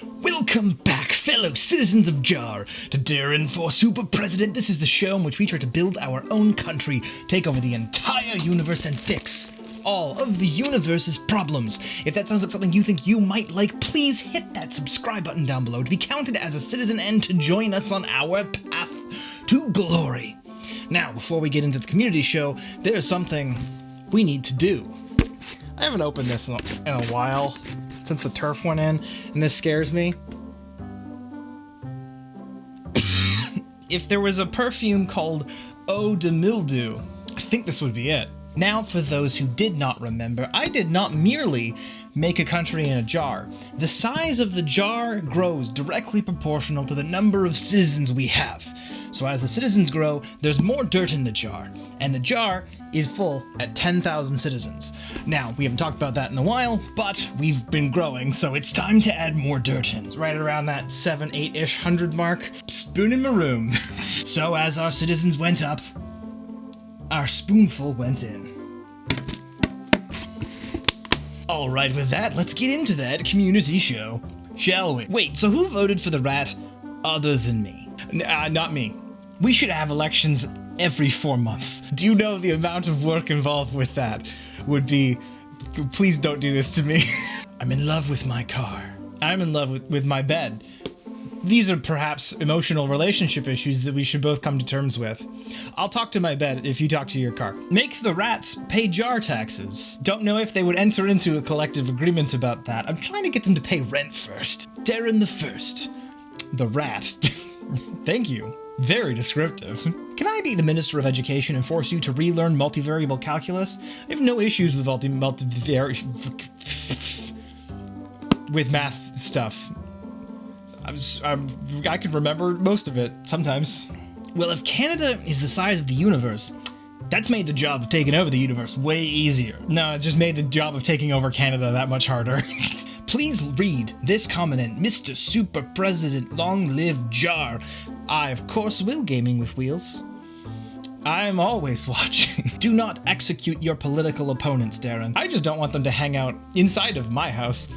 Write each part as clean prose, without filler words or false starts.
Welcome back, fellow citizens of Jar, to Deron for Super President. This is the show in which we try to build our own country, take over the entire universe, and fix all of the universe's problems. If that sounds like something you think you might like, please hit that subscribe button down below to be counted as a citizen and to join us on our path to glory. Now, before we get into the community show, there's something we need to do. I haven't opened this in a while, since the turf went in, and this scares me. If there was a perfume called Eau de Mildew, I think this would be it. Now, for those who did not remember, I did not merely make a country in a jar. The size of the jar grows directly proportional to the number of citizens we have. So as the citizens grow, there's more dirt in the jar, and the jar is full at 10,000 citizens. Now, we haven't talked about that in a while, but we've been growing, so it's time to add more dirt in. It's right around that 7, 8-ish hundred mark. Spoon in my room. So as our citizens went up, our spoonful went in. Alright, with that, let's get into that community show, shall we? Wait, so who voted for the rat other than me? Not me. We should have elections every 4 months. Do you know the amount of work involved with that would be... Please don't do this to me. I'm in love with my car. I'm in love with my bed. These are perhaps emotional relationship issues that we should both come to terms with. I'll talk to my bed if you talk to your car. Make the rats pay jar taxes. Don't know if they would enter into a collective agreement about that. I'm trying to get them to pay rent first. Deron the First. The rat. Thank you. Very descriptive. Can I be the Minister of Education and force you to relearn multivariable calculus? I have no issues with with math stuff. I can remember most of it, sometimes. Well, if Canada is the size of the universe, that's made the job of taking over the universe way easier. No, it just made the job of taking over Canada that much harder. Please read this comment, Mr. Super President, long live Jar. I, of course, will gaming with wheels. I'm always watching. Do not execute your political opponents, Deron. I just don't want them to hang out inside of my house.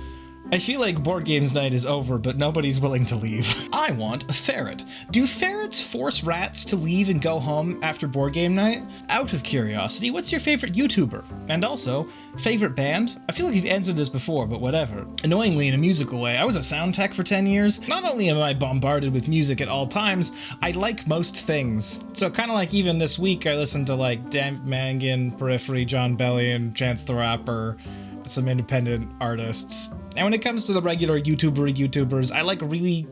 I feel like board games night is over, but nobody's willing to leave. I want a ferret. Do ferrets force rats to leave and go home after board game night? Out of curiosity, what's your favorite YouTuber? And also, favorite band? I feel like you've answered this before, but whatever. Annoyingly, in a musical way, I was a sound tech for 10 years. Not only am I bombarded with music at all times, I like most things. So kind of like even this week, I listened to like Dan Mangan, Periphery, John Bellion, Chance the Rapper, some independent artists. And when it comes to the regular YouTubers, I like really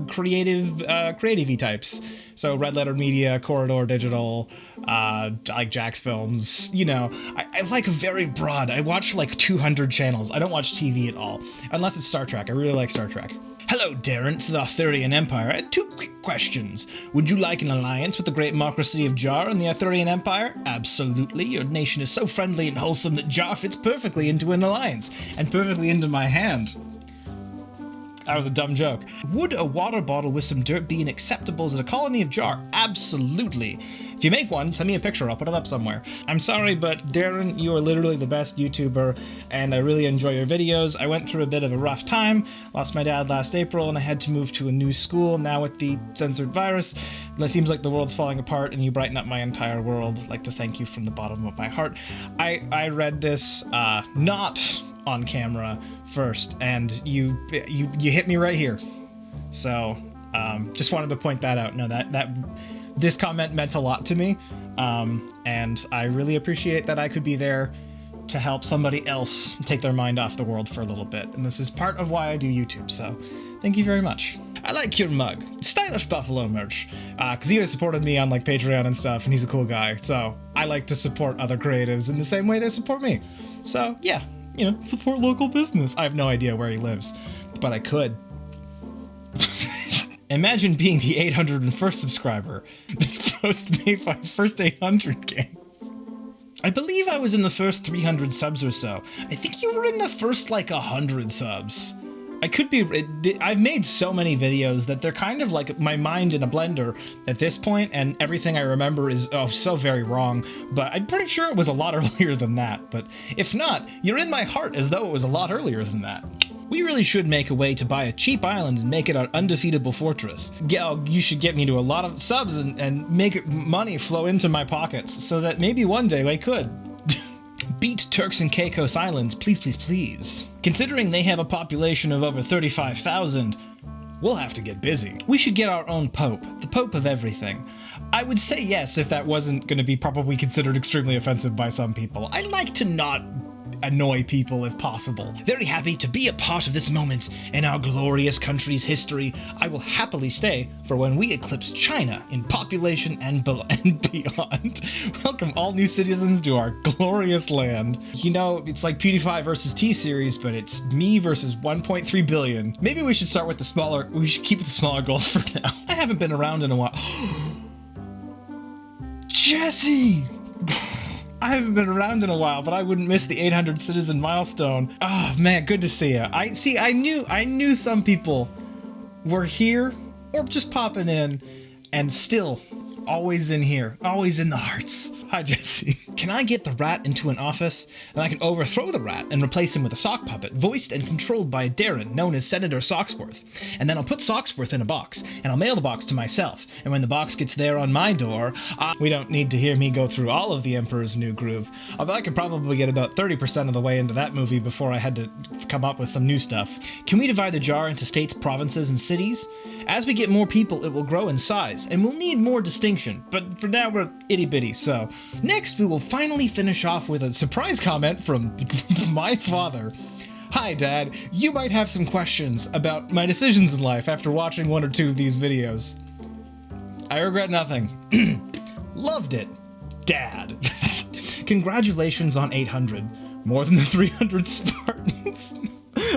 creative-y types. So Red Letter Media, Corridor Digital, like Jack's Films, you know. I like very broad. I watch like 200 channels. I don't watch TV at all, unless it's Star Trek. I really like Star Trek. Hello, Deron, it's the Arthurian Empire. I had 2 quick questions. Would you like an alliance with the great democracy of Jar and the Arthurian Empire? Absolutely. Your nation is so friendly and wholesome that Jar fits perfectly into an alliance, and perfectly into my hand. That was a dumb joke. Would a water bottle with some dirt be acceptable as a colony of Jar? Absolutely. If you make one, send me a picture, I'll put it up somewhere. I'm sorry, but Deron, you are literally the best YouTuber, and I really enjoy your videos. I went through a bit of a rough time, lost my dad last April, and I had to move to a new school. Now with the censored virus, it seems like the world's falling apart, and you brighten up my entire world. I'd like to thank you from the bottom of my heart. I read this, not on camera first, and you hit me right here. So, just wanted to point that out. No, this comment meant a lot to me, and I really appreciate that I could be there to help somebody else take their mind off the world for a little bit, and this is part of why I do YouTube, so thank you very much. I like your mug. Stylish Buffalo merch, because he has supported me on like Patreon and stuff, and he's a cool guy, so I like to support other creatives in the same way they support me. So, yeah, you know, support local business. I have no idea where he lives, but I could. Imagine being the 801st subscriber. This post made my first 800 game. I believe I was in the first 300 subs or so. I think you were in the first like 100 subs. I could be, I've made so many videos that they're kind of like my mind in a blender at this point, and everything I remember is, so very wrong, but I'm pretty sure it was a lot earlier than that, but if not, you're in my heart as though it was a lot earlier than that. We really should make a way to buy a cheap island and make it our undefeatable fortress. You should get me to a lot of subs and make money flow into my pockets so that maybe one day I could. Beat Turks and Caicos Islands, please, please, please. Considering they have a population of over 35,000, we'll have to get busy. We should get our own pope, the pope of everything. I would say yes if that wasn't going to be probably considered extremely offensive by some people. I like to not annoy people if possible. Very happy to be a part of this moment in our glorious country's history. I will happily stay for when we eclipse China in population and beyond. Welcome all new citizens to our glorious land. You know, it's like PewDiePie versus T-Series, but it's me versus 1.3 billion. Maybe we should start with we should keep the smaller goals for now. I haven't been around in a while. Jesse! I haven't been around in a while, but I wouldn't miss the 800 citizen milestone. Oh man, good to see you. I knew some people were here or just popping in and still always in here, always in the hearts. Hi, Jesse. Can I get the rat into an office? And I can overthrow the rat and replace him with a sock puppet, voiced and controlled by Deron, known as Senator Socksworth. And then I'll put Socksworth in a box, and I'll mail the box to myself. And when the box gets there on my door, we don't need to hear me go through all of the Emperor's New Groove. Although I could probably get about 30% of the way into that movie before I had to come up with some new stuff. Can we divide the jar into states, provinces, and cities? As we get more people, it will grow in size, and we'll need more distinction, but for now we're itty-bitty, so. Next, we will finally finish off with a surprise comment from my father. Hi, Dad. You might have some questions about my decisions in life after watching one or two of these videos. I regret nothing. Loved it. Dad. Congratulations on 800. More than the 300 Spartans.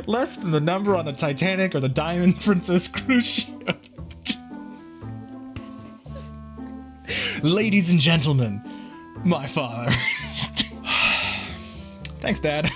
Less than the number on the Titanic or the Diamond Princess cruise ship. Ladies and gentlemen, my father. Thanks, Dad.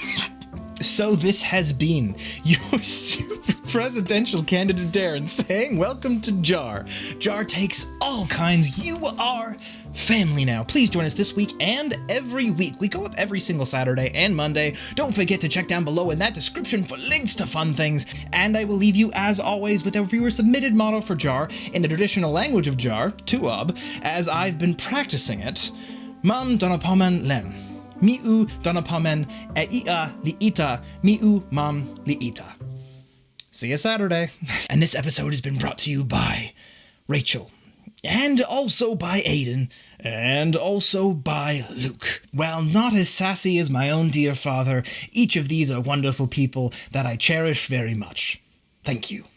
So this has been your super presidential candidate Deron saying welcome to Jar. Jar takes all kinds. You are family now. Please join us this week and every week. We go up every single Saturday and Monday. Don't forget to check down below in that description for links to fun things. And I will leave you, as always, with a viewer-submitted motto for Jar in the traditional language of Jar, Tuob, as I've been practicing it. Mam donapomen lem. Miu donapomen ia liita miu mam liita. See you Saturday. And this episode has been brought to you by Rachel. And also by Aiden, and also by Luke. While not as sassy as my own dear father, each of these are wonderful people that I cherish very much. Thank you.